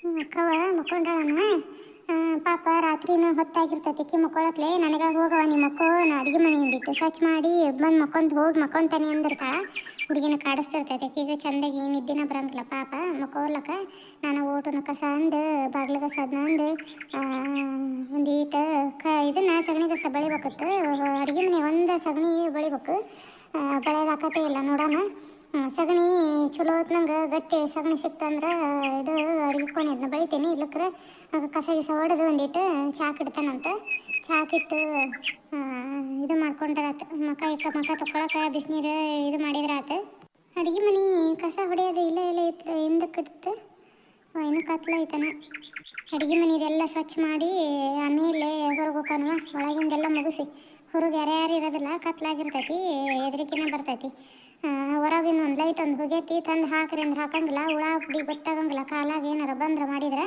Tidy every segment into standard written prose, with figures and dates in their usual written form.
ಅಕ್ಕವ ಮಕ್ಕೊಂಡಳನ. ಪಾಪ ರಾತ್ರಿನೂ ಹೊತ್ತಾಗಿರ್ತೈತಿ. ಅಕ್ಕಿ ಮಕ್ಕೊಳತ್ಲೆ ನನಗೆ ಹೋಗವ ನಿಮ್ಮ ಮಕ್ಕೋ, ನಾ ಅಡುಗೆ ಮನೆ ಹಿಂದಿಟ್ಟು ಸ್ವಚ್ಛ ಮಾಡಿ ಬಂದು ಮಕ್ಕೊಂತಾನೆ ಅಂದಿರ್ತಾಳ. ಹುಡುಗಿನ ಕಾಡಿಸ್ತಿರ್ತೈತಿ. ಅಕ್ಕಿಗೆ ಚಂದಾಗಿ ನಿದ್ದಿನ ಬರಂಗಿಲ್ಲ ಪಾಪ ಮಕ್ಕೋರ್ಲಕ್ಕ. ನಾನು ಓಟುನ ಕಸ ಅಂದು ಬಾಗ್ಲ ಕಸ ಅಂದು ಒಂದೀಟ ಇದನ್ನ ಸಗಣಿ ಕಸ ಬಳಿಬೇಕತ್ತು. ಅಡುಗೆ ಮನೆ ಒಂದು ಸಗಣಿ ಬಳಿಬೇಕು. ಬಳೆದಾಕತ್ತೇ ಇಲ್ಲ ನೋಡೋಣ. ಸಗಣಿ ಚಲೋ ಹೊತ್ನಂಗೆ ಗಟ್ಟಿ ಸಗಣಿ ಸಿಕ್ತಂದ್ರೆ ಇದು ಅಡುಗೆ ಕೋಣೆ ಅದನ್ನ ಬಳಿತೀನಿ. ಇಲ್ಲಕ್ರೆ ಕಸ ಗಿಸ ಹೊಡೆದು ಒಂದಿಟ್ಟು ಚಾಕಿಡ್ತಾನಂತ. ಚಾಕಿಟ್ಟು ಇದು ಮಾಡ್ಕೊಂಡ್ರಾತು. ಮಕ್ಕ ತೊಗೊಳಕ್ಕೆ ಬಿಸಿನೀರು ಇದು ಮಾಡಿದ್ರಾತು. ಅಡುಗೆ ಮನೆ ಕಸ ಹೊಡೆಯೋದು ಇಲ್ಲ ಇತ್ತು ಹಿಂದಕ್ಕೆ ಇಡ್ತು. ಇನ್ನೂ ಕತ್ಲ ಐತನ. ಅಡುಗೆ ಮನೆದೆಲ್ಲ ಸ್ವಚ್ಛ ಮಾಡಿ ಆಮೇಲೆ ಹೊರಗೆ ಹೋಗೋಣವ. ಒಳಗಿಂದೆಲ್ಲ ಮುಗಿಸಿ ಹೊರಗೆ ಯಾರ್ಯಾರು ಇರೋದಿಲ್ಲ, ಕತ್ಲಾಗಿರ್ತೈತಿ, ಹೆದರಿಕೆನೇ ಬರ್ತೈತಿ. ಹೊರಗಿನ ಒಂದು ಲೈಟ್ ಒಂದು ಹೋಗೈತಿ, ತಂದು ಹಾಕ್ರಿ ಅಂದ್ರೆ ಹಾಕಂಗಿಲ್ಲ. ಹುಳ ಪುಡಿ ಗೊತ್ತಾಗಂಗಿಲ್ಲ. ಕಾಲಾಗ ಏನಾರ ಬಂದ್ರೆ ಮಾಡಿದ್ರೆ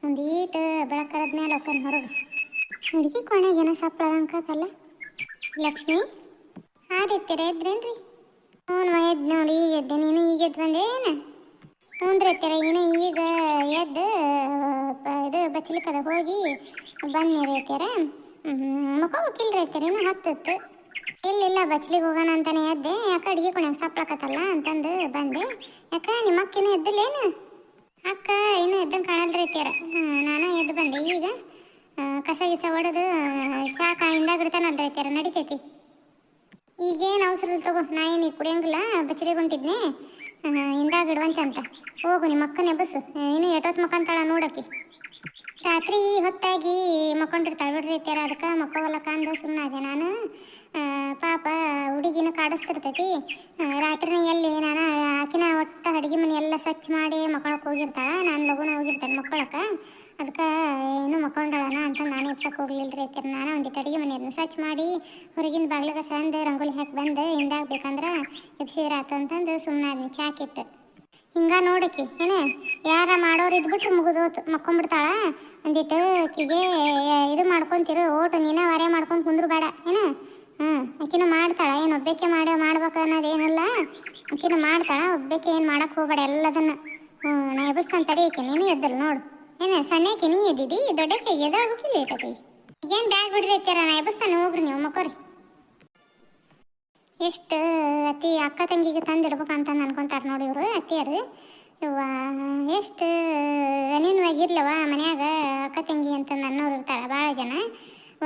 ಒಂದು ಈಟು ಬೆಳಕರದ ಮೇಲೆ ಹೋಗ್ತಾನೆ ಹೊರಗೆ. ಅಡುಗೆ ಕೋಣೆಗೆ ಏನೋ ಸಪ್ಪಳದಂಕಲ್ಲ. ಲಕ್ಷ್ಮಿ ಆದಿತ್ಯರ ಎದ್ರೇನ್ರಿ? ಹ್ಞೂ ಎದ್ದು ನೋಡಿ, ಈಗ ಎದ್ದೆ. ನೀನು ಈಗ ಎದ್ದು ಬಂದೇನು? ಹ್ಞೂ ರೀ ಅತ್ತೀರ, ಇನ್ನೂ ಈಗ ಎದ್ದು ಇದು ಬಚ್ಚಲಿಕ್ಕದ ಹೋಗಿ ಬಂದ್ನಿ ಅತ್ತೀರ. ಮಕ್ಕೋಬೇಕಿಲ್ರಿ ಅತ್ತೀರ, ಇನ್ನೂ ಹತ್ತಿತ್ತು. ಇಲ್ಲ ಬಚ್ಚಲಿಗೆ ಹೋಗೋಣ ಅಂತಾನೆ ಎದ್ದೆ. ಯಾಕೆ ಅಡುಗೆ ಕೊನೆಗೆ ಸಪ್ಳಕತ್ತಲ್ಲ ಅಂತಂದು ಬಂದೆ. ಯಾಕೆ ನಿಮ್ಮ ಅಕ್ಕ ಇನ್ನೂ ಎದ್ದಿಲ್ಲೇನು? ಅಕ್ಕ ಇನ್ನೂ ಎದ್ದಂಗೆ ಕಾಣಲ್ರಿ ಅತ್ತೀರ. ನಾನು ಎದ್ದು ಬಂದೆ ಈಗ. ಕಸ ಗಿಸ ಹೊಡೆದು ಚಾ ಹಿಂದಾಗ ಇಡ್ತಾನಲ್ರಿ ಅತ್ತೀರ, ನಡಿತೈತಿ. ಈಗೇನು ಅವಸರ ತಗೋ, ನಾ ಏನು ಕುಡಿಯಂಗಿಲ್ಲ. ಬಚ್ಚಲಿಗೆ ಹೊಂಟಿದ್ನೆ, ಹಿಂದಾಗ ಇಡುವಂತೆ ಅಂತ. ಹೋಗು ನಿಮ್ಮ ಅಕ್ಕನೇ ಬಸ್ಸು. ಇನ್ನೂ ಎಷ್ಟೊತ್ತು ಮಕ್ಕಂತಾಳ ನೋಡಕ್ಕಿ. ರಾತ್ರಿ ಹೊತ್ತಾಗಿ ಮಕ್ಕೊಂಡಿರ್ತಾಳೆ ಬಿಡ್ರಿ ಅತ್ತೀರ. ಅದಕ್ಕೆ ಮಕ್ಕವಲ್ಲಕ್ಕ ಅಂದು ಸುಮ್ಮನಾದೆ ನಾನು. ಪಾಪ ಹುಡುಗಿನ ಕಾಡಿಸ್ತಿರ್ತೈತಿ. ರಾತ್ರಿನ ಎಲ್ಲಿ ನಾನು ಆಕಿನ ಒಟ್ಟು ಅಡುಗೆ ಮನೆ ಎಲ್ಲ ಸ್ವಚ್ಛ ಮಾಡಿ ಮಕ್ಕಳಕ್ಕೆ ಹೋಗಿರ್ತಾಳೆ. ನಾನು ಲಗುನ ಹೋಗಿರ್ತೇನೆ ಮಕ್ಕಳಕ್ಕೆ. ಅದಕ್ಕೆ ಏನು ಮಕ್ಕೊಂಡಳನ ಅಂತ ನಾನು ಎಬ್ಸಕ್ಕೆ ಹೋಗ್ಲಿಲ್ಲ ರೀ ಅತ್ತೀರ. ನಾನು ಒಂದಿಟ್ಟು ಅಡುಗೆ ಮನೆಯದನ್ನ ಸ್ವಚ್ಛ ಮಾಡಿ ಹೊರಗಿನ ಬಾಗ್ಲಿಗೆ ಸಂದು ರಂಗೋಲಿ ಹಾಕಿ ಬಂದು ಹಿಂದಾಗಬೇಕಂದ್ರೆ ಎಬ್ಸಿದ್ರಾತು ಅಂತಂದು ಸುಮ್ಮನಾದ್ನಿ ಚಾಕಿಟ್ಟು. ಹಿಂಗ ನೋಡಕ್ಕಿ ಏನು ಯಾರ ಮಾಡೋರು ಇದ್ಬಿಟ್ರೆ ಮುಗಿದೋತು, ಮಕ್ಕೊಂಬಿಡ್ತಾಳ. ಒಂದಿಟ್ಟು ಆಕಿಗೆ ಇದು ಮಾಡ್ಕೊತಿರು. ಓಟು ನೀನೇ ವಾರೆ ಮಾಡ್ಕೊಂಡು ಕುಂದ್ರು ಬೇಡ ಏನು. ಆಕಿನ ಮಾಡ್ತಾಳ. ಏನು ಒಬ್ಬಕ್ಕೆ ಮಾಡ್ಬೇಕು ಅನ್ನೋದೇನಿಲ್ಲ. ಆಕಿನ ಮಾಡ್ತಾಳ. ಒಬ್ಬಕ್ಕೆ ಏನು ಮಾಡಕ್ಕೆ ಹೋಗ್ಬೇಡ ಎಲ್ಲದನ್ನು. ನಾ ಎಬ್ಬಿಸ್ತಾನೆ ತಡಿ. ಆಕೆ ನೀನು ಎದ್ದಲ್ಲ ನೋಡು. ಏನು ಸಣ್ಣಕ್ಕೆ ನೀ ಎದ್ದಿದ್ದಿ, ದೊಡ್ಡಕ್ಕೆ ಎದ್ದಾಳ್ಬೇಕಿಲ್ಲ ಏಟತಿ. ಈಗೇನು ಬ್ಯಾಗ್ ಬಿಡ್ರಿ ಅತ್ತೀರ, ನಾ ಎಬ್ಬಿಸ್ತಾನೆ ಹೋಗ್ರಿ ನೀವು ಮಕ್ಕೋರಿ. ಎಷ್ಟು ಅತಿ ಅಕ್ಕ ತಂಗಿಗೆ ತಂದಿಡ್ಬೇಕಂತಂದು ಅನ್ಕೊತಾರೆ ನೋಡಿ ಇವರು ಅತ್ತಿಯರು. ಇವ ಎಷ್ಟು ಅನಿನ್ವಾಗಿರ್ಲವ ಮನ್ಯಾಗ ಅಕ್ಕ ತಂಗಿ ಅಂತಂದು ಅನ್ನೋರು ಇರ್ತಾರೆ ಭಾಳ ಜನ.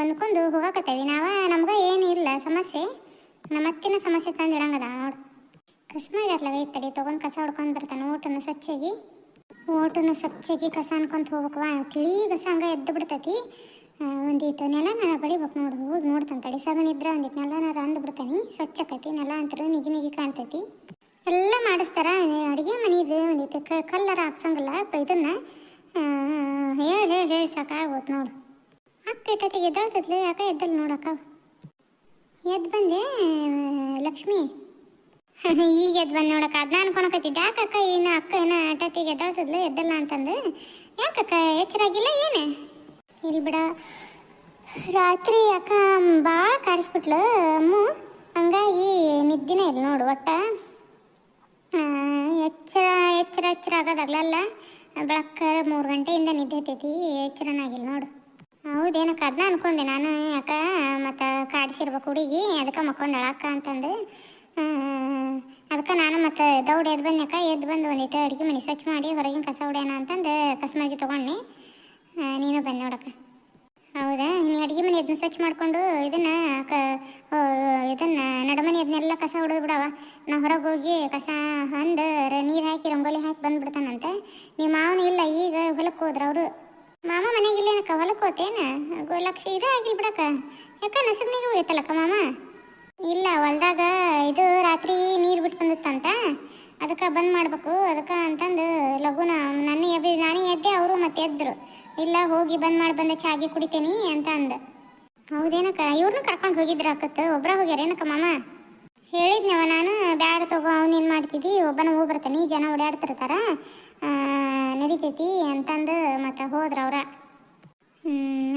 ಒಂದ್ಕೊಂಡು ಹೋಗಾಕತ್ತೇವಿ ನಾವು. ನಮ್ಗೆ ಏನು ಇಲ್ಲ ಸಮಸ್ಯೆ, ನಮ್ಮ ಅತ್ತಿನ ಸಮಸ್ಯೆ ತಂದಿಡಂಗದ ನೋಡು. ಕಸ್ಮಾಗತ್ಲಾಗ ಇತ್ತಡಿ ತೊಗೊಂಡು ಕಸ ಹೊಡ್ಕೊಂಡು ಬರ್ತಾನೆ. ಓಟನ್ನು ಸ್ವಚ್ಛಾಗಿ ಕಸ ಅನ್ಕೊಂತ ಹೋಗ್ಬೇಕವ. ತಿಳಿ ಕಸ ಹಂಗೆ ಎದ್ದು ಬಿಡ್ತೈತಿ. ಒಂದಿಟ್ಟು ನೆಲನಾರ ಬಳಿಬೇಕು ನೋಡು. ಹೋಗಿ ನೋಡ್ತಾನೆ ತಡಿ. ಸಗಣಿದ್ರೆ ಒಂದಿಟ್ಟು ನೆಲನಾರ ಅಂದ್ಬಿಡ್ತಾನೆ. ಸ್ವಚ್ಛ ಆಕೈತಿ ನೆಲ ಅಂತರೂ ನಿಗಿ ಕಾಣ್ತೈತಿ. ಎಲ್ಲ ಮಾಡಿಸ್ತಾರ. ಅಡುಗೆ ಮನೆದು ಒಂದಿಟ್ಟು ಕಲ್ಲರ ಹಾಕ್ಸಂಗಿಲ್ಲ ಇದನ್ನ. ಹೇಳಿ ಸಾಕಾಗೋದು ನೋಡು. ಅಕ್ಕ ಇಟ್ಟತಿಗೆ ಎದ್ದಾಳ್ತದ್ಲೆ. ಯಾಕೆ ಎದ್ದಲ್ಲ ನೋಡಕ್ಕ. ಎದ್ದು ಬಂದೆ ಲಕ್ಷ್ಮಿ. ಈಗ ಎದ್ದು ಬಂದು ನೋಡಕ್ಕ. ಅದನ್ನ ಅನ್ಕೊಳಕತ್ತಿದ್ದೆ. ಯಾಕಕ್ಕ ಏನು ಅಕ್ಕ ಏನೋ ಅಟತಿಗೆ ಎದ್ದಾಳ್ತದ್ಲೆ ಎದ್ದಲ್ಲ ಅಂತಂದು. ಯಾಕಕ್ಕ ಎಚ್ಚರಾಗಿಲ್ಲ ಏನು? ಇಲ್ಲಿ ಬಿಡ, ರಾತ್ರಿ ಅಕ್ಕ ಭಾಳ ಕಾಡಿಸ್ಬಿಟ್ಲು ಅಮ್ಮು. ಹಂಗಾಗಿ ನಿದ್ದಿನೇ ಇಲ್ಲ ನೋಡು. ಒಟ್ಟ ಎಚ್ಚರ ಆಗೋದಾಗ್ಲಲ್ಲ. ಬೆಳಕ 3 ಗಂಟೆಯಿಂದ ನಿದ್ದೆ ಹತ್ತೈತಿ. ಎಚ್ಚರನಾಗಿಲ್ಲ ನೋಡು. ಹೌದೇನಕ್ಕ, ಅದನ್ನ ಅನ್ಕೊಂಡೆ ನಾನು. ಯಾಕ ಮತ್ತು ಕಾಡಿಸಿರ್ಬೇಕು ಹುಡುಗಿ, ಅದಕ್ಕೆ ಮಕ್ಕೊಂಡಳ ಅಕ್ಕ ಅಂತಂದು. ಅದಕ್ಕೆ ನಾನು ಮತ್ತು ದೌಡ್ ಎದ್ದು ಬಂದ್ಯಾಕ. ಎದ್ದು ಬಂದು ಒಂದಿಟ್ಟು ಅಡುಗೆ ಮನೆ ಸ್ವಚ್ಛ ಮಾಡಿ ಹೊರಗಿನ ಕಸ ಹೊಡ್ಯಾನ ಅಂತಂದು ಕಸ್ಮರ್ಗಿ ತೊಗೊಂಡೆ. ನೀನು ಬಂದು ನೋಡಕ್ಕ. ಹೌದಾ, ನೀನು ಅಡುಗೆ ಮನೆ ಅದನ್ನ ಸ್ವಚ್ಛ ಮಾಡಿಕೊಂಡು ಇದನ್ನು ನಡುಮನೆ ಅದನ್ನೆಲ್ಲ ಕಸ ಹೊಡೆದು ಬಿಡವ. ನಾ ಹೊರಗೆ ಹೋಗಿ ಕಸ ಅಂದು ನೀರು ಹಾಕಿ ರಂಗೋಲಿ ಹಾಕಿ ಬಂದುಬಿಡ್ತಾನಂತೆ. ನಿಮ್ಮ ಮಾವನ ಇಲ್ಲ, ಈಗ ಹೊಲಕ್ಕೆ ಹೋದ್ರು ಅವರು. ಮಾಮ ಮನೆಗಿಲ್ಲೇನಕ್ಕ, ಹೊಲಕ್ಕೆ ಹೋತೇನು? ಲಕ್ಷ ಇದು ಆಗಿಲ್ಲ ಬಿಡಕ್ಕ. ಯಾಕ ನಸಗ್ನಿಗೆ ಹೋಗೈತಲ್ಲಕ್ಕ ಮಾಮ? ಇಲ್ಲ, ಹೊಲ್ದಾಗ ಇದು ರಾತ್ರಿ ನೀರು ಬಿಟ್ಟು ಬಂದಿತ್ತಂತ. ಅದಕ್ಕೆ ಬಂದ್ ಮಾಡ್ಬೇಕು. ಅದಕ್ಕೆ ಅಂತಂದು ಲಘುನ ನಾನೇ ಎದ್ದೆ, ಅವರು ಮತ್ತೆ ಎದ್ರು. ಇಲ್ಲ ಹೋಗಿ ಬಂದ್ ಮಾಡಿ ಬಂದೆ, ಚಾಗಿ ಕುಡಿತೀನಿ ಅಂತ ಅಂದ. ಹೌದೇನಕ್ಕ, ಇವ್ರನ್ನೂ ಕರ್ಕೊಂಡು ಹೋಗಿದ್ರ ಅಕ್ಕತ್ತು. ಒಬ್ಬರ ಹೋಗ್ಯಾರೇನಕ್ಕ ಮಾಮ? ಹೇಳಿದ್ನವ ನಾನು, ಬ್ಯಾಡ ತಗೋ ಅವನೇನು ಮಾಡ್ತಿದ್ದಿ, ಒಬ್ಬನ ಹೋಗಿ ಬರ್ತಾನೆ, ಜನ ಓಡಾಡ್ತಿರ್ತಾರ, ನಡಿತೈತಿ ಅಂತಂದು ಮತ್ತೆ ಹೋದ್ರ ಅವ್ರ.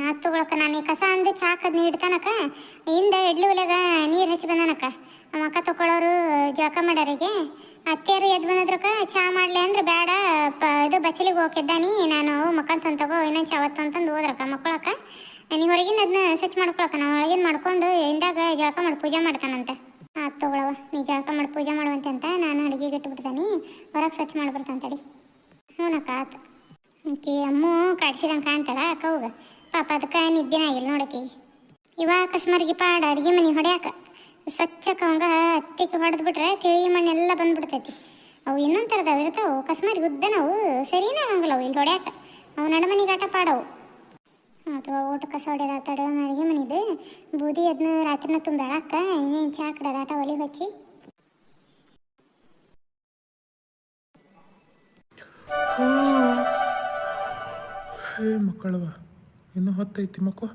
ಅದು ತಗೊಳಕ್ಕ. ನಾನು ಕಸ ಅಂದು ಚಾಕದ್ ಇಡ್ತಾನಕ್ಕ. ಹಿಂದೆ ಇಡ್ಲಿ ಒಲೆಗ ನೀರು ಹಚ್ಚಿ ಬಂದಾನಕ್ಕ. ಅಕ್ಕ ತಗೊಳ್ಳೋರು ಜಳಕ ಮಾಡೋರಿಗೆ. ಅತ್ತೆಯರು ಎದ್ದು ಬಂದದ್ರಕ್ಕ ಚಾ ಮಾಡಲಿ ಅಂದ್ರೆ ಬೇಡ ಇದು ಬಚ್ಚಲಿಗೆ ಹೋಗಿದ್ದಾನಿ ನಾನು ಮಕ್ಕಂತ ತಗೋ ಇನ್ನೊಂದು ಚಾವತ್ತು ಅಂತಂದು ಹೋದ್ರಕ್ಕ ಮಕ್ಕಳಕ್ಕ ನೀವು ಹೊರಗಿಂದ ಅದನ್ನ ಸ್ವಚ್ಛ ಮಾಡ್ಕೊಳಕ್ಕ ನಾವು ಒಳಗಿಂದ ಮಾಡ್ಕೊಂಡು ಇಂದಾಗ ಜಳಕ ಮಾಡಿ ಪೂಜೆ ಮಾಡ್ತಾನಂತೆ. ಆಯ್ತು ತಗೊಳವ, ನೀ ಜಳಕ ಮಾಡಿ ಪೂಜೆ ಮಾಡುವಂತೆ ಅಂತ ನಾನು ಅಡುಗೆಗೆ ಇಟ್ಬಿಡ್ತಾನೆ, ಹೊರಗೆ ಸ್ವಚ್ಛ ಮಾಡ್ಬಿಡ್ತಾನೆ. ಹ್ಞೂನಕ್ಕ ಆತು. ಆಕೆ ಅಮ್ಮು ಕಾಡ್ಸಿದಂಗೆ ಕಾಣ್ತಾಳ ಅಕ್ಕ ಹೋಗ ಪಾಪ ಅದಕ್ಕೆ ನಿದ್ದೆನ ಆಗಿಲ್ಲ ನೋಡಕ್ಕೆ. ಇವಾಗ ಅಕಸ್ಮಾರಿಗೆ ಪಾಡ ಅಡುಗೆ ಮನೆ ಹೊಡ್ಯಾಕ ಸ್ವಚ್ಛಕ್ಕೆ ಅವಂಗ ಹತ್ತಿಗೆ ಹೊಡೆದು ಬಿಟ್ರೆ ತಿಳಿ ಮಣ್ಣೆಲ್ಲ ಬಂದ್ಬಿಡ್ತೈತಿ. ಅವು ಇನ್ನೊಂದು ಥರದವು ಇರ್ತಾವೆ ಅಕಸ್ಮಾರಿಗೆ ಉದ್ದ ನಾವು ಸರಿನೇ ಆಗಂಗಿಲ್ಲ ಅವು ಇಲ್ಲಿ ಹೊಡ್ಯಾಕ, ಅವು ನಡುಮನಿಗೆ ಆಟ ಪಾಡವು. ಅಥವಾ ಊಟ ಕಸ ಹೊಡೆದ ತಡ ಅಡುಗೆ ಮನೆದು ಬೂದಿ ಅದನ್ನ ರಾತ್ರಿನ ತುಂಬೆಳಕ್ಕ ಇನ್ನೇನು ಚಾ ಕಡದ ಆಟ ಒಲಿ ಹಚ್ಚಿ. ಹೇ ಮಕ್ಕಳವ ಇನ್ನೂ ಹೊತ್ತೈತಿ ಮಕ್ಕೋ,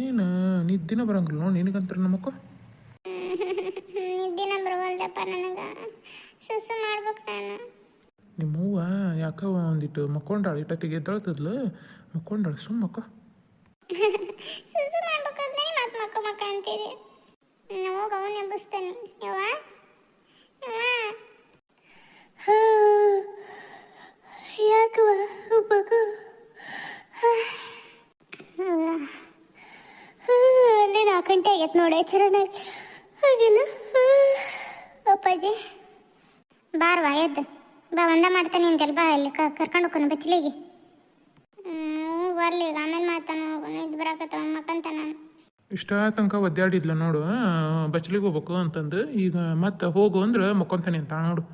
ಏನು ನಿದ್ದಿನ ಬರಂಗಿಲ್ಲ ನೋಡಿ ನಿನಗಂತ್ರ ನಮ್ಮಕ್ಕೋ. ನಿದ್ದಿನ ಬರುವಲ್ದಪ್ಪ ನನಗೆ, ಸುಸು ಮಾಡ್ಬೇಕು ನಾನು. ನಿಮ್ಮವ್ವ ಯಾಕ ಒಂದಿಟ್ಟು ಮಕ್ಕೊಂಡಾಳ ಇಟ್ಟತ್ತಿಗೆ ಎದ್ದಳ್ತದ್ಲು ಮಕ್ಕೊಂಡಾಳ ಸುಮ್ಮಕ್ಕ. ಸುಸು ಮಾಡ್ಬೇಕಂತಾನೆ ಮತ್ತೆ ಮಕ್ಕ ಅಂತೀರಿ. ಹೋಗ ಅವನ್ನ ಎಬ್ಬಿಸ್ತಾನೆ. ಯವ್ವ ಯಾಕವ ಮಗು ಅಲ್ಲಿ 4 ಗಂಟೆ ಆಗೈತೆ ನೋಡಿ ಎಚ್ಚರನಾಗಿ ಹಾಗೆಲ್ಲ. ಅಪ್ಪಾಜಿ ಬಾರ್ವಾ ಎದ್ದು ಬಾ, ಒಂದ ಮಾಡ್ತಾನೆ ಅಂತೆಲ್ಲ ಬಾ, ಇಲ್ಲಿ ಕರ್ಕೊಂಡು ಹೋಗೋಣ ಬಚ್ಚಲಿಗೆ. ಬರ್ಲಿ ಆಮೇಲೆ ಮಾತಾನು ಇದು ಬರಾಕತ್ತವ ಮಕ್ಕಂತ ನಾನು ಇಷ್ಟ ತನಕ ಒದ್ದಾಡಿದ್ಲ ನೋಡು, ಬಚ್ಚಲಿಗೆ ಹೋಗ್ಬೇಕು ಅಂತಂದು ಈಗ ಮತ್ತೆ ಹೋಗು ಅಂದ್ರೆ ಮಕ್ಕೊಂತಾನೆ ಅಂತ ನೋಡು.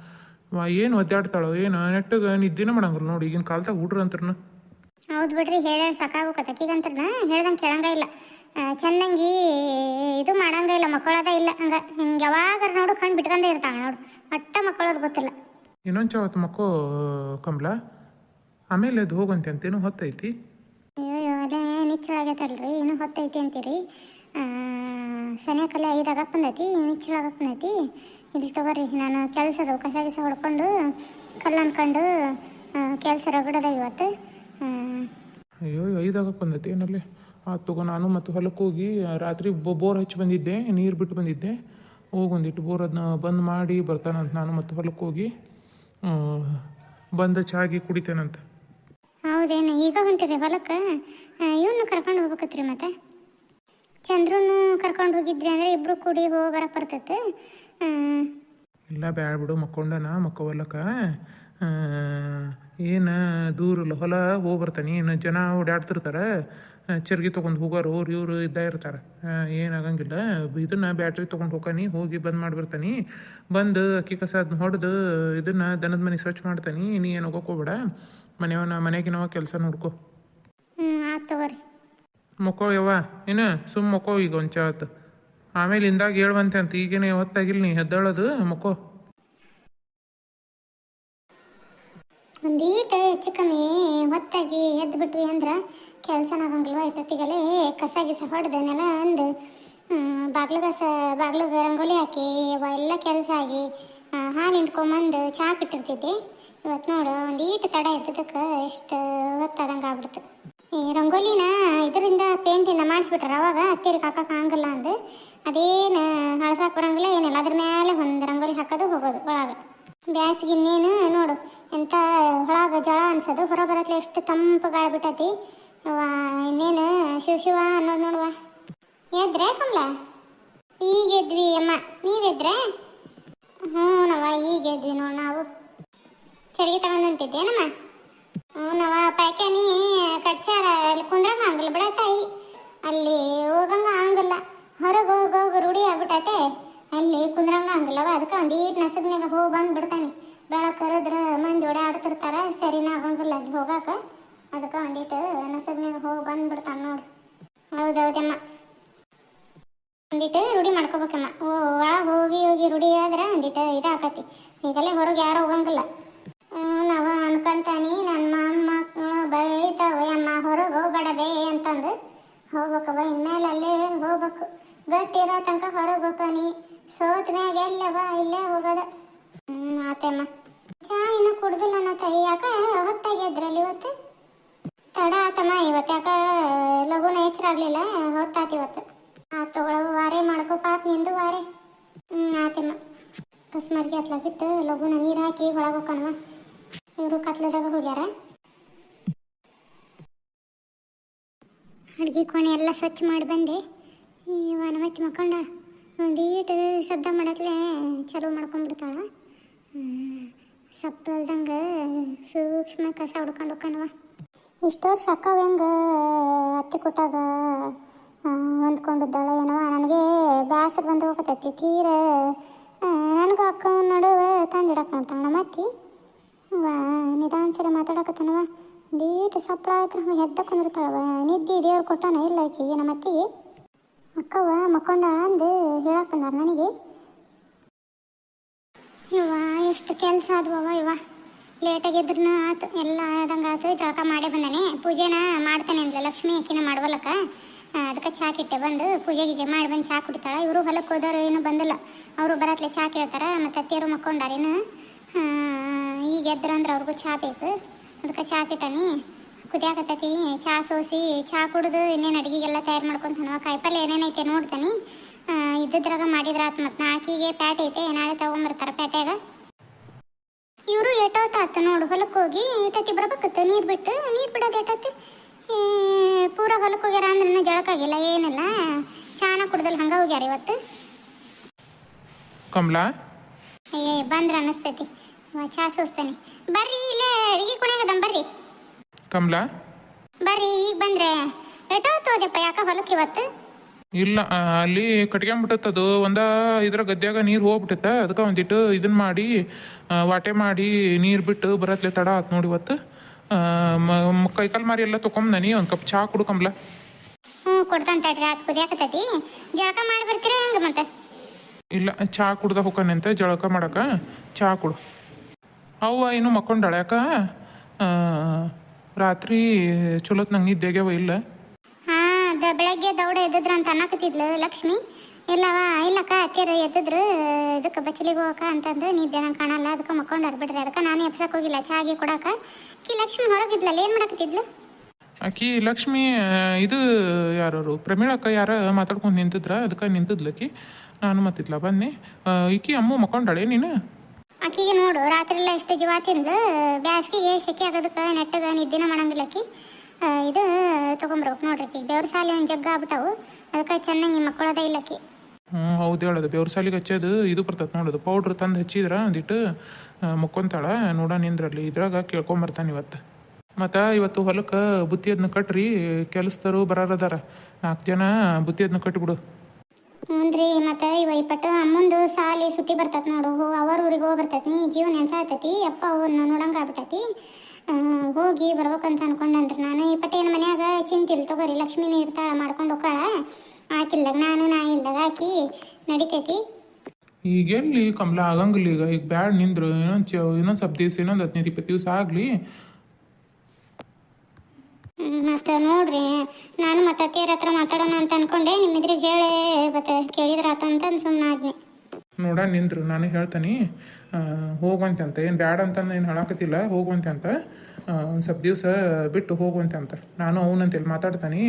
ಏನು ಒದ್ದಾಡ್ತಾಳೋ ಏನು ನೆಟ್ಟಗೆ ನಿದ್ದಿನ ಮಾಡಂಗಿಲ್ಲ ನೋಡಿ ಈಗಿನ ಕಾಲದಾಗ ಹುಡ್ರು ಅಂತ್ರನ. ಹೌದು ಬಿಡ್ರಿ, ಹೇಳ ಸಾಕಾಗೋಕತ್ತ ಅಕ್ಕಿಗಂತ್ರನ ಹೇಳ್ದಂಗೆ ಕೇಳಂಗ ಇಲ್ಲ, ಚಂದಂಗಿ ಇದು ಮಾಡಂಗ ಇಲ್ಲ, ಮಕ್ಕಳದ ಇಲ್ಲ ಹಂಗೆ ಹಿಂಗೆ ಯಾವಾಗಾರ ನೋಡು ಕಣ್ಣು ಬಿಟ್ಕೊಂಡೇ ಇರ್ತಾಳೆ ನೋಡು, ಒಟ್ಟ ಮಕ್ಕಳೋದು ಗೊತ್ತಿಲ್ಲ. ಇನ್ನೊಂದು ಚಾವತ್ತು ಮಕ್ಕೋ ಕಮಲ, ಆಮೇಲೆ ಅದು ಹೋಗಂತೆ ಅಂತೇನು ಹೊತ್ತೈತಿ. ಅಯ್ಯೋ ಅಲ್ಲೇ ನಿಚ್ಚಳಾಗೈತಲ್ರಿ, ಇನ್ನೂ ಹೊತ್ತೈತಿ ಅಂತೀರಿ. ಸನಿಯಾಕಲ್ಲೇ 5 ಆಗಕ್ಕೆ ಬಂದೈತಿ, ನಿಚ್ಚಳಾಗಕ್ಕೆ ಬಂದೈತಿ. ಇಲ್ಲಿ ತಗೋರಿ, ನಾನು ಕೆಲಸದ ಕಸ ಗಿಸ ಹೊಡ್ಕೊಂಡು ಕಲ್ಲು ಅನ್ಕೊಂಡು ಕೆಲಸ ರಗಡದ ಇವತ್ತು. ಅಯ್ಯೋ 5 ಆಗಕ್ಕೆ ಬಂದೈತಿ ಏನಲ್ಲಿ. ಆತು ತಗೋ, ನಾನು ಮತ್ತು ಹೊಲಕ್ಕೆ ಹೋಗಿ ರಾತ್ರಿ ಬೋರ್ ಹಚ್ಚಿ ಬಂದಿದ್ದೆ, ನೀರು ಬಿಟ್ಟು ಬಂದಿದ್ದೆ. ಹೋಗೊಂದಿಟ್ಟು ಬೋರ್ ಅದನ್ನ ಬಂದ್ ಮಾಡಿ ಬರ್ತಾನಂತ, ನಾನು ಮತ್ತು ಹೊಲಕ್ಕೆ ಹೋಗಿ ಬಂದ ಚಾಗಿ ಕುಡಿತೇನಂತ. ಹೌದೇನು, ಈಗ ಹೊಂಟಿರಿ ಹೊಲಕ್ಕೆ? ಇವನ್ನ ಕರ್ಕೊಂಡು ಹೋಗ್ಬೇಕತ್ರಿ, ಮತ್ತೆ ಚಂದ್ರನು ಕರ್ಕೊಂಡು ಹೋಗಿದ್ರಿ ಅಂದರೆ ಇಬ್ರು ಕೂಡಿ ಹೋಗಿ ಬರಕ್ಕೆ ಬರ್ತೈತೆ. ಇಲ್ಲ ಬ್ಯಾಡ ಬಿಡು, ಮಕ್ಕೊಂಡನ ಮಕ್ಕವಲ್ಲಕ ಏನು ದೂರ ಇಲ್ಲ, ಹೊಲ ಹೋಗಿ ಬರ್ತಾನೆ. ಏನು ಜನ ಓಡಾಡ್ತಿರ್ತಾರೆ, ಚರ್ಗಿ ತೊಗೊಂಡು ಹೋಗೋರು ಇವರು ಇದ್ದ ಇರ್ತಾರೆ, ಏನಾಗಂಗಿಲ್ಲ. ಇದನ್ನು ಬ್ಯಾಟ್ರಿ ತೊಗೊಂಡು ಹೋಗಾನಿ, ಹೋಗಿ ಬಂದ್ ಮಾಡಿಬಿಡ್ತಾನೆ. ಬಂದು ಅಕ್ಕಿ ಕಸ ಅದನ್ನ ಹೊಡೆದು ಇದನ್ನು ದನದ ಮನೆ ಸ್ವಚ್ಛ ಮಾಡ್ತಾನೆ. ನೀ ಏನು ಹೋಗೋಕೋಬೇಡ, ಮನೆಗಿನವ ಕೆಲಸ ನೋಡ್ಕೊ. ಆಯ್ತು ತಗೋರಿ. ಮಕ್ಕೋ ಯವ್ವ, ಏನು ಸುಮ್ಮ ಮಕ್ಕೋ ಈಗ ಒಂದು ಚಾವತ್ತು, ಆಮೇಲೆ ಇಂದಾಗ ಹೇಳುವಂತೆ ಅಂತ. ಈಗೇನೆ ಹೊತ್ತಾಗಿಲ್ಲ ನೀ ಹೆದ್ದಾಳೋದು, ಮಕ್ಕೋ. ಒಂದೀಟ ಹೆಚ್ಚು ಕಮ್ಮಿ ಹೊತ್ತಾಗಿ ಎದ್ದು ಬಿಟ್ವಿ ಅಂದ್ರೆ ಕೆಲಸನಾಗಂಗಿಲ್ವ ಇಟ್ಟೊತ್ತಿಗಲೇ ಕಸ ಗಿಸ ಹೊಡೆದು ನೆಲ ಅಂದು ಬಾಗ್ಲಿಗೆ ರಂಗೋಲಿ ಹಾಕಿ ಎಲ್ಲ ಕೆಲಸ ಆಗಿ ಹಾಲು ಹಿಂಡ್ಕೊಂಬಂದು ಚಹಾ ಇಟ್ಟಿರ್ತಿದ್ದೆ. ಇವತ್ತು ನೋಡು ಒಂದೀಟು ತಡ ಎದ್ದದಕ್ಕೆ ಎಷ್ಟು ಹೊತ್ತಾದಂಗೆ ಆಗ್ಬಿಡ್ತು. ಈ ರಂಗೋಲಿನ ಇದರಿಂದ ಪೇಂಟಿಂದ ಮಾಡಿಸ್ಬಿಟ್ರೆ ಅವಾಗ ಹತ್ತಿರಕ್ಕೆ ಹಾಕಕ್ಕೆ ಆಗಂಗಿಲ್ಲ ಅಂದು ಅದೇನು ಹಳಸಾಕ್ ಬರಂಗಿಲ್ಲ ಏನಿಲ್ಲ, ಅದ್ರ ಮೇಲೆ ಒಂದು ರಂಗೋಲಿ ಹಾಕೋದು ಹೋಗೋದು ಒಳಗೆ. ಬ್ಯಾಸಿಗೆ ಇನ್ನೇನು ನೋಡು ಎಂಥ ಒಳಗೆ ಜಳ ಅನ್ಸೋದು, ಹೊರ ಬರತ್ಲೆ ಎಷ್ಟು ತಂಪು ಗಾಳಿ ಬಿಟ್ಟೈತಿ. ಇನ್ನೇನು ಶಿವ ಅನ್ನೋದು ನೋಡುವ. ಎದ್ರೆ ಕಮಲ? ಈಗ ಎದ್ವಿ ಅಮ್ಮ, ನೀವೆದ್ರೆ? ಹ್ಞೂ ನವ ಈಗ ಎದ್ವಿ ನೋಡು ನಾವು. ಚಳಿಗೆ ತಗೊಂಡು ಹೊಂಟಿದ್ದೇನಮ್ಮ? ಹ್ಞೂ ನವ ಪ್ಯಾಕೆನಿ ಕಟ್ಸ್ಯಾರ, ಅಲ್ಲಿ ಕುಂದ್ರಂಗ ಆಗಲ್ಲ ಬಿಡ ತಾಯಿ, ಅಲ್ಲಿ ಹೋಗಂಗ ಆಗಲ್ಲ, ಹೊರಗೆ ಹೋಗಿ ರೂಢಿ ಆಗ್ಬಿಟ್ಟೈತೆ, ಅಲ್ಲಿ ಕುಂದ್ರಂಗ ಹಂಗಿಲ್ಲವ. ಅದಕ್ಕೆ ಒಂದೀಟ್ ನಸಗ್ನಾಗ ಹೋಗಿ ಬಂದು ಬಿಡ್ತಾನೆ. ಬೆಳಗ್ಗೆ ಕರೆದ್ರೆ ಮಂದಿ ಓಡಾಡ್ತಿರ್ತಾರೆ, ಸರಿನ ಆಗಂಗಿಲ್ಲ ಅಲ್ಲಿ ಹೋಗಾಕ. ಅದಕ್ಕೆ ಒಂದೀಟು ನಸಗ್ನಾಗ ಹೋಗಿ ಬಂದು ಬಿಡ್ತಾನೆ ನೋಡು. ಹೌದೌದಮ್ಮ, ಒಂದಿಟ್ಟು ರೂಢಿ ಮಾಡ್ಕೋಬೇಕಮ್ಮ. ಒಳಗೆ ಹೋಗಿ ಹೋಗಿ ರೂಢಿ ಆದ್ರೆ ಒಂದಿಟ್ಟು ಇದಾಕತಿ. ಈಗಲೇ ಹೊರಗೆ ಯಾರು ಹೋಗಂಗಿಲ್ಲ. ನಾವು ಅನ್ಕೊಂತಾನಿ ನನ್ನ ಮೊಮ್ಮಕ್ಕಳು ಬೈತಾವೆ, ಅಮ್ಮ ಹೊರಗೆ ಹೋಗ್ಬೇಡ ಬೇ ಅಂತಂದು. ಹೋಗ್ಬೇಕವ ಇನ್ಮೇಲೆ ಅಲ್ಲೇ ಹೋಗ್ಬೇಕು, ಗಟ್ಟಿ ಇರೋ ತನಕ ಹೊರಗೆ ಹೋಗ್ತಾನಿ. ಸೋತ ಮ್ಯಾಗ ಎಲ್ಲವ ಇಲ್ಲೇ ಹೋಗೋದ. ಆತಮ್ಮ. ಚಾ ಇನ್ನೂ ಕುಡ್ದಿಲ್ಲ ನಾ ತಾಯಿ, ಯಾಕ ಹೊತ್ತಾಗ್ಯದ್ರಲ್ಲಿ ಇವತ್ತು? ತಡ ಆತಮ್ಮ ಇವತ್ತು, ಯಾಕ ಲಘುನ ಎಚ್ಚರಾಗಲಿಲ್ಲ, ಹೊತ್ತಾತ ಇವತ್ತು. ಆತು ತಗೊಳವು, ವಾರೆ ಮಾಡ್ಕೋ ಪಾಪ ನಿಂದು ವಾರೆ. ಆತಮ್ಮ. ಕಸ್ಮರ್ಗೆ ಹತ್ಲಾಗಿಟ್ಟು ಲಘುನ ನೀರು ಹಾಕಿ ಒಳಗೆ ಹೋಗೋಣವ. ಇವರು ಕತ್ಲದಾಗ ಹೋಗ್ಯಾರ. ಅಡುಗೆ ಕೋಣೆ ಎಲ್ಲ ಸ್ವಚ್ಛ ಮಾಡಿ ಬಂದೆ. ವನಮತಿ ಮಕ್ಕೊಂಡಾಳ. ಒಂದೀಟು ಶಬ್ದ ಮಾಡತ್ಲೆ ಚಲೋ ಮಾಡ್ಕೊಂಡ್ಬಿಡ್ತಾಳ. ಸಪ್ಪು ಅಲ್ದಂಗೆ ಸೂಕ್ಷ್ಮ ಕಸ ಹುಡ್ಕೊಂಡು ಹೋಗ್ಕನವ. ಇಷ್ಟು ವರ್ಷ ಅಕ್ಕವ ಹೆಂಗೆ ಅತ್ತಿ ಕೊಟ್ಟಾಗ ಹೊಂದ್ಕೊಂಡಿದ್ದಾಳೆ ಏನವ. ನನಗೆ ಬೇಸರ ಬಂದು ಹೋಗತೈತಿ ತೀರ. ನನಗೂ ಅಕ್ಕ ನಡುವೆ ತಂದಿಡಕ್ಕೆ ನೋಡ್ತಾಳೆ ನಮ್ಮ ಅತ್ತಿ. ನಿಧಾನ ಸರಿ ಮಾತಾಡಕತ್ತನವ. ಒಂದೀಟು ಸಪ್ಪಳ ಆಯ್ತು ನಮಗೆ ಎದ್ದ ಕುಂದಿರ್ತಾಳವ. ನಿದ್ದೆ ದೇವ್ರು ಕೊಟ್ಟಾನ ಇಲ್ಲ ಆಕೆಗೆ ನಮ್ಮ ಅತ್ತಿಗೆ. ಅಕ್ಕವ ಮಕ್ಕೊಂಡಾಳ ಅಂದು ಹೇಳಕ್ಕೆ ಬಂದಾರ ನನಗೆ. ಇವ ಎಷ್ಟು ಕೆಲಸ ಆದ್ವವ ಇವ. ಲೇಟಾಗಿದ್ರೂ ಆತು, ಎಲ್ಲ ಆದಂಗೆ ಆತು. ಜಳಕ ಮಾಡೇ ಬಂದಾನೆ. ಪೂಜೆನ ಮಾಡ್ತಾನೆ ಅಂದ್ಲ ಲಕ್ಷ್ಮಿ. ಆಕಿನ ಮಾಡಬಲ್ಲಕ್ಕ ಅದಕ್ಕೆ ಚಾ ಕಿಟ್ಟೆ ಬಂದು ಪೂಜೆ ಗೀಜೆ ಮಾಡಿ ಬಂದು ಚಾ ಕುಡಿತಾಳೆ. ಇವರು ಹೊಲಕ್ಕೆ ಹೋದವ್ರು ಏನೂ ಬಂದಿಲ್ಲ. ಅವರು ಬರತ್ಲೆ ಚಾ ಕೇಳ್ತಾರೆ. ಮತ್ತು ಅತ್ತಿಯರು ಮಕ್ಕೊಂಡಾರೇನು. ಈಗ ಎದ್ರು ಅಂದ್ರೆ ಅವ್ರಿಗೂ ಚಾ ಬೇಕು. ಅದಕ್ಕೆ ಚಾ ಕಿಟ್ಟನಿ ಕುದಿಯಾಕತ್ತೈತಿ. ಚಾ ಸೋಸಿ ಚಾ ಕುಡಿದು ಇನ್ನೇನು ಅಡುಗೆಗೆಲ್ಲ ತಯಾರು ಮಾಡ್ಕೊತಾನವ. ಕಾಯಿಪಲ್ಲೆ ಏನೇನೈತೆ ನೋಡ್ತಾನೆ. ಇದ್ದಿದ್ರಾಗ ಮಾಡಿದ್ರಾತು. ಮತ್ತು ನಾಕಿಗೆ ಪ್ಯಾಟ್ ಐತೆ, ನಾಳೆ ತಗೊಂಬರ್ತಾರೆ ಪ್ಯಾಟ್ಯಾಗ. ಇವರು ಎಟ್ಟೋತಾತು ನೋಡು ಹೊಲಕ್ಕೆ ಹೋಗಿ. ಇಟ್ಟತಿ ಬರ್ಬೇಕತ್ತು ನೀರು ಬಿಟ್ಟು. ನೀರು ಬಿಡೋದು ಎಟ್ಟತ್ತು. ಪೂರ ಹೊಲಕ್ಕೆ ಹೋಗ್ಯಾರ ಅಂದ್ರೆ ಜಳಕಾಗಿಲ್ಲ ಏನಿಲ್ಲ. ಚಾನ ಕುಡ್ದಲ್ಲ ಹಂಗೆ ಹೋಗ್ಯಾರ ಇವತ್ತು. ಕಮಲಾ ಬಂದ್ರೆ ಅನ್ನಿಸ್ತೈತಿ. ಚಾ ಸೋಸ್ತಾನೆ. ಬರ್ರಿ ಇಲ್ಲೇ ಅಡಿಗೆ ಕುಣ್ಯಾಗದಂ ಬರ್ರಿ. ಕಮಲಾ ಬರ್ರಿ ಈಗ ಬಂದ್ರೆ ಎಟ್ಟೋತೋದಪ್ಪ ಯಾಕ ಹೊಲಕ್ಕೆ ಇವತ್ತು. ಇಲ್ಲ ಅಲ್ಲಿ ಕಟ್ಕೊಂಬಿಟ್ಟತ್ತದು ಒಂದ ಇದ್ರ ಗದ್ಯಾಗ ನೀರು ಹೋಗ್ಬಿಟ್ಟೈತೆ. ಅದಕ್ಕೆ ಒಂದಿಟ್ಟು ಇದನ್ನ ಮಾಡಿ ವಾಟೆ ಮಾಡಿ ನೀರು ಬಿಟ್ಟು ಬರತ್ಲೆ ತಡ ಆತು ನೋಡಿ ಇವತ್ತು. ಕೈಕಾಲು ಮಾರಿ ಎಲ್ಲ ತೊಗೊಂಬನಿ. ಒಂದು ಕಪ್ ಚಾ ಕುಡು ಕಮಲ. ಕೊಡ್ತಾನೆ ತಡ್ರಿ. ರಾತ್ ಕುದಿಯಾಕತ್ತೈತಿ. ಜಳಕ ಮಾಡಿ ಬರ್ತೀರಾ ಹೆಂಗೆ ಮತ್ತೆ? ಇಲ್ಲ ಚಾ ಕುಡ್ದ ಹೋಗ್ಕಾನೆ ಅಂತ ಜಳಕ ಮಾಡಕ. ಚಾ ಕುಡು. ಅವ್ವ ಏನು ಮಕ್ಕೊಂಡಾಳ ಯಾಕ? ರಾತ್ರಿ ಚಲೋತ್ ನಂಗೆ ನಿದ್ದೆಗ್ಯಾವ ಇಲ್ಲ? ಬೆಳಗ್ಗೆ ದೌಡ ಎದ್ದಿದ್ರ ಅಂತ ಅನ್ನಕತ್ತಿದ್ಲು ಲಕ್ಷ್ಮಿ. ಇಲ್ಲವ ಇಲ್ಲಕ್ಕ ಅತ್ತಿಯರು ಎದ್ದಿದ್ರು ಇದಕ್ಕೆ ಬಚ್ಚಲಿಗೆ ಹೋಗಕ್ಕ ಅಂತಂದು ನಿದ್ದೆ ನಂಗೆ ಕಾಣಲ್ಲ. ಅದಕ್ಕೆ ಮಕ್ಕೊಂಡಾರ ಬಿಡ್ರಿ. ಅದಕ್ಕೆ ನಾನು ಎಬ್ಸಕ್ಕೆ ಹೋಗಿಲ್ಲ ಚಾಗಿ ಕೊಡಾಕ. ಲಕ್ಷ್ಮಿ ಹೊರಗಿದ್ಲಲ್ಲ ಏನು ಮಾಡಕತ್ತಿದ್ಲು? ಆಕಿ ಲಕ್ಷ್ಮಿ ಇದು ಯಾರು ಪ್ರಮೀಳಕ್ಕ ಯಾರ ಮಾತಾಡ್ಕೊಂಡು ನಿಂತಿದ್ರ. ಅದಕ್ಕೆ ನಿಂತಿದ್ಲಕ್ಕಿ. ನಾನು ಮತ್ತಿದ್ಲ ಬನ್ನಿ. ಈಕಿ ಅಮ್ಮ ಮಕ್ಕೊಂಡಾಳೆ ನೀನು? ಆಕಿಗೆ ನೋಡು ರಾತ್ರಿ ಎಲ್ಲ ಎಷ್ಟು ಜೀವ ತಿಂದ್ಲು. ಬ್ಯಾಸ್ಗಿಗೆ ಶೆಕೆ ಆಗೋದಕ್ಕೆ ನೆಟ್ಟಗೆ ನಿದ್ದಿನ ಮಾಡಂಗಿಲ್ಲಕ್ಕಿ. ಇದು ತೊಗೊಂಬರ್ಬೇಕು ನೋಡ್ರಿ. ಆಕಿಗೆ ಬೆವ್ರ ಸಾಲೆ ಒಂದು ಜಗ್ಗ ಆಗ್ಬಿಟ್ಟವು. ಅದಕ್ಕೆ ಚೆನ್ನಾಗಿ ಮಕ್ಕಳದ ಇಲ್ಲಕ್ಕಿ. ಹೌದು ಹೇಳೋದು. ಬೆವ್ರ ಸಾಲಿಗೆ ಹಚ್ಚೋದು ಇದು ಬರ್ತದೆ ನೋಡೋದು. ಪೌಡ್ರ್ ತಂದು ಹಚ್ಚಿದ್ರ ಒಂದಿಟ್ಟು ಮಕ್ಕೊಂತಾಳ ನೋಡ ನಿಂದ್ರಲ್ಲಿ. ಇದ್ರಾಗ ಕೇಳ್ಕೊಂಬರ್ತಾನೆ ಇವತ್ತು. ಮತ್ತು ಇವತ್ತು ಹೊಲಕ್ಕೆ ಬುತ್ತಿ ಅದನ್ನ ಕಟ್ರಿ. ಕೆಲಸದವರು ಬರೋರದಾರ 4 ಜನ. ಬುತ್ತಿ ಅದನ್ನ ಕಟ್ಟಿಬಿಡು. ಹ್ಞೂ ರೀ. ಮತ್ತು ಇವ ಇಪ್ಪಟ್ಟು ಅಮ್ಮಂದು ಸಾಲಿ ಸುಟ್ಟಿ ಬರ್ತೈತೆ ನೋಡು. ಅವ್ರ ಊರಿಗೆ ಹೋಗಿ ಬರ್ತೈತಿ. ನೀ ಜೀವನ ನೆನ್ಸಾಗ್ತೈತಿ. ಅಪ್ಪ ಅವ್ರನ್ನ ನೋಡಂಗೆ ಆಗ್ಬಿಟ್ಟೈತಿ. ಹೋಗಿ ಬರ್ಬೇಕಂತ ಅನ್ಕೊಂಡನ್ರಿ ನಾನು. ಈ ಪಟ್ಟೇನ ಮನ್ಯಾಗ ಚಿಂತಿಲ್ಲ ತಗೋರಿ. ಲಕ್ಷ್ಮಿನೂ ಇರ್ತಾಳ ಮಾಡ್ಕೊಂಡು ಹೋಗಾಳ. ಆಕಿಲ್ದಾಗ ನಾನು ನಾ ಇಲ್ದಾಗ ಆಕಿ ನಡಿತೈತಿ. ಈಗ ಎಲ್ಲಿ ಕಮಲ ಆಗಂಗಿಲ್ಲ. ಈಗ ಬ್ಯಾಡ್ ನಿಂದ್ರು. ಇನ್ನೊಂದು ಸ್ವಲ್ಪ ದಿವಸ, ಇನ್ನೊಂದು 15-20 ದಿವಸ ಆಗಲಿ. ಮತ್ತು ನೋಡ್ರಿ ನಾನು ಮತ್ತೆ ಅತ್ತಿಯರ ಹತ್ರ ಮಾತಾಡೋಣ ಅಂತ ಅನ್ಕೊಂಡೆ. ನಿಮ್ಮ ಇದ್ರಿಗೆ ಹೇಳೇ ಮತ್ತೆ ಕೇಳಿದ್ರಾತ ಅಂತಂದು ಸುಮ್ಮನೆ ಆದ್ನಿ. ನೋಡ ನಿಂದ್ರು. ನಾನು ಹೇಳ್ತಾನೆ ಹೋಗುವಂತೆ ಅಂತ. ಏನು ಬ್ಯಾಡ ಅಂತಂದು ಏನು ಹೇಳಾಕತ್ತಿಲ್ಲ. ಹೋಗುವಂತೆ ಅಂತ. ಒಂದು ಸ್ವಲ್ಪ ದಿವಸ ಬಿಟ್ಟು ಹೋಗುವಂತೆ ಅಂತ. ನಾನು ಅವನಂತೇಳಿ ಮಾತಾಡ್ತಾನೆ.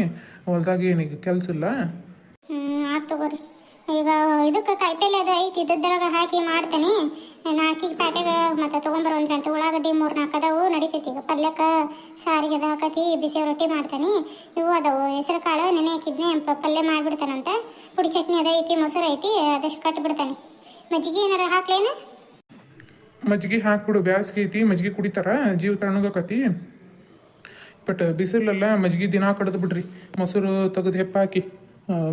ಹೊಲ್ದಾಗ ಏನೀಗ ಕೆಲಸ ಇಲ್ಲ. ಆಯ್ತು ತಗೋರಿ. ಈಗ ಇದಕ್ಕೆ ಕಾಯಿಪಲ್ಲೆ ಅದು ಐತಿ. ಇದ್ದದ್ರಾಗ ಹಾಕಿ ಮಾಡ್ತೇನೆ. ನಾಲ್ಕಿಗೆ ಪ್ಯಾಟೆಗೆ ಮತ್ತೆ ತೊಗೊಂಬರೋಂದ್ರೆ ಅಂತ. ಉಳ್ಳಾಗಡ್ಡಿ 3-4 ಅದಾವು ನಡಿತೈತಿ. ಈಗ ಪಲ್ಯಕ್ಕೆ ಸಾರಿಗೆ ಅದು ಹಾಕತಿ. ಬಿಸಿ ರೊಟ್ಟಿ ಮಾಡ್ತಾನೆ. ಇವು ಅದಾವು ಹೆಸರು ಕಾಳು ನೆನೆ ಹಾಕಿದ್ನೆ ಪಲ್ಯ ಮಾಡಿಬಿಡ್ತಾನಂತ. ಪುಡಿ ಚಟ್ನಿ ಅದು ಐತಿ, ಮೊಸರು ಐತಿ. ಅದಷ್ಟು ಕಟ್ಟಿಬಿಡ್ತಾನೆ. ಮಜ್ಜಿಗೆ ಏನಾರ ಹಾಕ್ಲೇನು? ಮಜ್ಜಿಗೆ ಹಾಕ್ಬಿಡು. ಬ್ಯಾಸ್ಗೆ ಐತಿ. ಮಜ್ಜಿಗೆ ಕುಡಿತಾರ. ಜೀವ ತಣ್ಣಗಾಕತಿ. ಬಟ್ ಬಿಸಿಲೆಲ್ಲ ಮಜ್ಜಿಗೆ ದಿನ ಕಡ್ದು ಬಿಡ್ರಿ. ಮೊಸರು ತೆಗೆದು ಹೆಪ್ಪ ಹಾಕಿ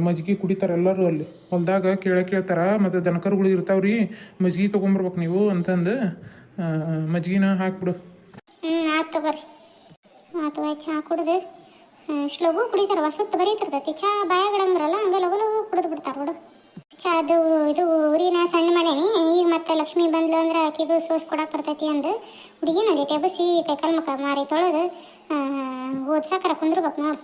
ಮಜ್ಜಿಗೆ ಕುಡಿತಾರೆ ಎಲ್ಲರೂ. ಅಲ್ಲಿ ಹೊಲ್ದಾಗ ಕೇಳ್ತಾರ. ಮತ್ತು ದನಕರುಗಳು ಇರ್ತಾವ್ರಿ. ಮಜ್ಜಿಗೆ ತೊಗೊಂಬರ್ಬೇಕು ನೀವು ಅಂತಂದು ಮಜ್ಜಿಗೆನ ಹಾಕ್ಬಿಡು. ಆಯ್ತು ತಗೋರಿ. ಆಯ್ತು ಚಹಾ ಕುಡ್ದು ಲಘು ಕುಡಿತಾರವ. ಸುಟ್ಟು ಬರೀತಿರ್ತೈತಿ ಚಹಾ. ಬಾಯಾಗಡಂದ್ರಲ್ಲ ಹಂಗೆ ಲಘು ಲಘು ಕುಡಿದು ಬಿಡ್ತಾರೆ ನೋಡು. ಚಾದು ಇದು ಉರಿನ ಸಣ್ಣ ಮಾಡೇನಿ. ಈಗ ಮತ್ತೆ ಲಕ್ಷ್ಮಿ ಬಂದ್ಲು ಅಂದ್ರೆ ಆಕಿಗೂ ಸೋಸ್ ಕೊಡಕ್ಕೆ ಬರ್ತೈತಿ ಅಂದು ಹುಡುಗಿನ ಅದೇ ಟೆಬಸಿ ಕೈಕಾಲು ಮಕ್ಕ ಮಾರಿ ತೊಳೆದು ಓದ್ಸಾಕರ ಕುಂದ್ರಬೇಕು ನೋಡು.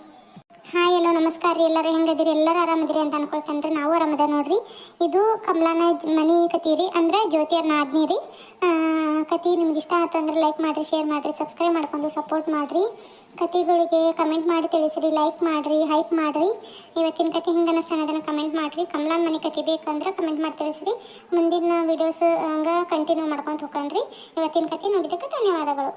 ಹಾಯ್ ಎಲ್ಲೋ ನಮಸ್ಕಾರ ರೀ. ಎಲ್ಲರೂ ಹೆಂಗದಿರಿ? ಎಲ್ಲರೂ ಆರಾಮದಿರಿ ಅಂತ ಅನ್ಕೊಳ್ತೇನೆ ರೀ. ನಾವು ಆರಾಮದ ನೋಡ್ರಿ. ಇದು ಕಮಲಾನ ಮನಿ ಕತಿ ರೀ, ಅಂದ್ರೆ ಜ್ಯೋತಿಯರ್ ನಾದ್ನಿ ರೀ. ಕತಿ ನಿಮ್ಗೆ ಇಷ್ಟ ಆಯ್ತು ಅಂದ್ರೆ ಲೈಕ್ ಮಾಡಿರಿ, ಶೇರ್ ಮಾಡಿರಿ, ಸಬ್ಸ್ಕ್ರೈಬ್ ಮಾಡ್ಕೊಂಡು ಸಪೋರ್ಟ್ ಮಾಡಿರಿ. ಕತಿಗಳಿಗೆ ಕಮೆಂಟ್ ಮಾಡಿ ತಿಳಿಸಿರಿ, ಲೈಕ್ ಮಾಡಿರಿ, ಹೈಪ್ ಮಾಡಿರಿ. ಇವತ್ತಿನ ಕತಿ ಹಿಂಗೆ ಅನ್ನಿಸ್ತಾನೆ ಅದನ್ನು ಕಮೆಂಟ್ ಮಾಡಿರಿ. ಕಮಲಾನ್ ಮನಿ ಕತಿ ಬೇಕಂದ್ರೆ ಕಮೆಂಟ್ ಮಾಡಿ ತಿಳಿಸಿರಿ. ಮುಂದಿನ ವೀಡಿಯೋಸ್ ಹಂಗೆ ಕಂಟಿನ್ಯೂ ಮಾಡ್ಕೊಂಡು ಹೋಗ್ಕೊಂಡ್ರಿ. ಇವತ್ತಿನ ಕತಿ ನೋಡಿದ್ದಕ್ಕೆ ಧನ್ಯವಾದಗಳು.